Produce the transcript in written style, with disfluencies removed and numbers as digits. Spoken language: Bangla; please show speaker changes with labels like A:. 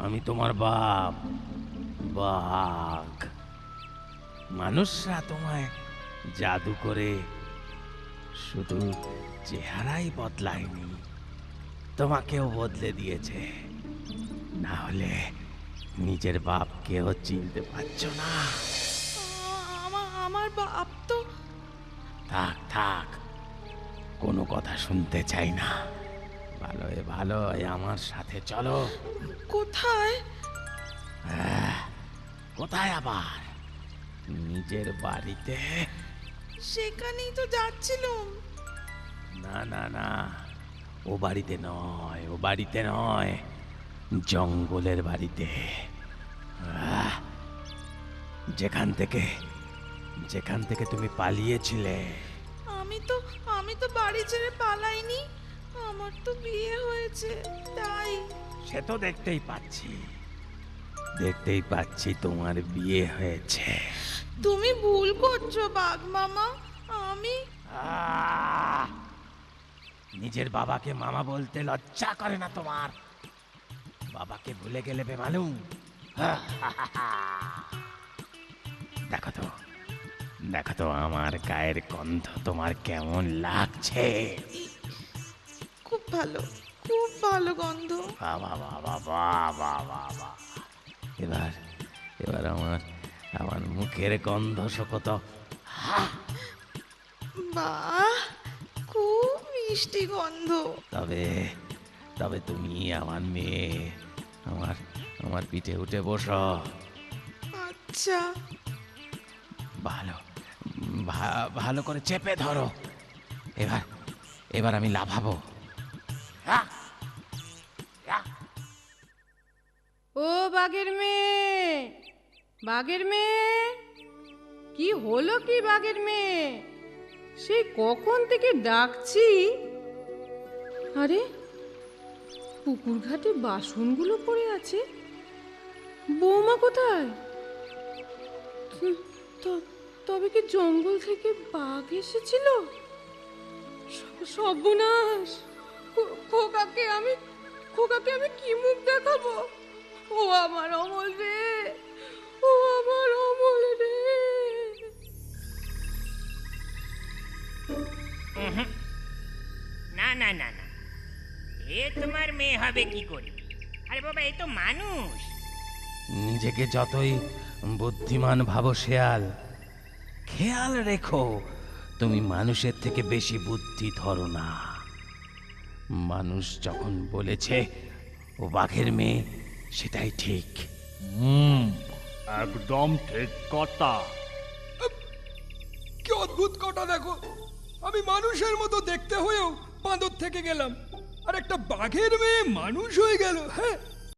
A: আমি তোমার বাপ, বাঘ। মানুষরা তোমায় জাদু করে শুধু চেহারাই বদলায়নি, তোমাকেও বদলে দিয়েছে। না হলে নিজের বাপকেও চিনতে পারছো না।
B: আমার বাপ তো।
A: থাক থাক, কোনো কথা শুনতে চাই না। ভালোয় ভালোয় আমার সাথে চলো।
B: কোথায়?
A: কোথায় আবার? নিজের বাড়িতে।
B: সেখানেই তো যাচ্ছিলাম।
A: না না না, ও বাড়িতে নয়, ও বাড়িতে নয়, জঙ্গলের বাড়িতে। যেখান থেকে যেখান থেকে তুমি পালিয়েছিলে।
B: আমি তো বাড়ি ছেড়ে পালাইনি। আমার তো বিয়ে হয়েছে, তাই।
A: সে তো দেখতেই পাচ্ছি, দেখতেই পাচ্ছি তোমার বিয়ে হয়েছে।
B: তুমি ভুল করছো বাঘ মামা। আমি
A: আহ! নিজের বাবাকে মামা বলতে লজ্জা করে না তোমার? বাবাকে ভুলে গেলে বেমালুম। দেখো তো, দেখো তো আমার গায়ের গন্ধ তোমার কেমন লাগছে।
B: খুব ভালো, খুব ভালো গন্ধ।
A: বাবা বাবা বাবা বাবা, এবার এবার আমার আমার মুখের গন্ধ শোকো তো।
B: বাহ, খুব মিষ্টি গন্ধ।
A: তবে তবে তুমি আমার মেয়ে, আমার আমার পিঠে উঠে বসো।
B: আচ্ছা।
A: ভালো ভালো করে চেপে ধরো। এবার এবার আমি লাফাবো।
C: ও বাঘের মেয়ে, বাঘের মেয়ে, কি হলো কি বাঘের মেয়ে? সেই কখন থেকে ডাকছি। আরে, পুকুর ঘাটে বাসনগুলো পড়ে আছে। বৌমা কোথায়? তবে কি জঙ্গল থেকে বাঘ এসেছিল? সর্বনাশ! খোকাকে আমি কি মুখ দেখাবো? ও আমার অমল রে, ও আমার অমল রে।
D: না না না না, এ তোমার মেয়ে হবে কি করে? আরে বাবা, এ তো মানুষ।
A: নিজেকে যতই বুদ্ধিমান ভাবো শেয়াল, খেয়াল রেখো তুমি মানুষের থেকে বেশি বুদ্ধি ধরো না। মানুষ যখন বলেছে ও বাঘের মেয়ে, সেটাই ঠিক।
E: একদম ঠিক কথা।
F: কি অদ্ভুত কথা দেখো, আমি মানুষের মতো দেখতে হয়েও বাঁদর থেকে গেলাম, আর একটা বাঘের মেয়ে মানুষ হয়ে গেল। হ্যাঁ,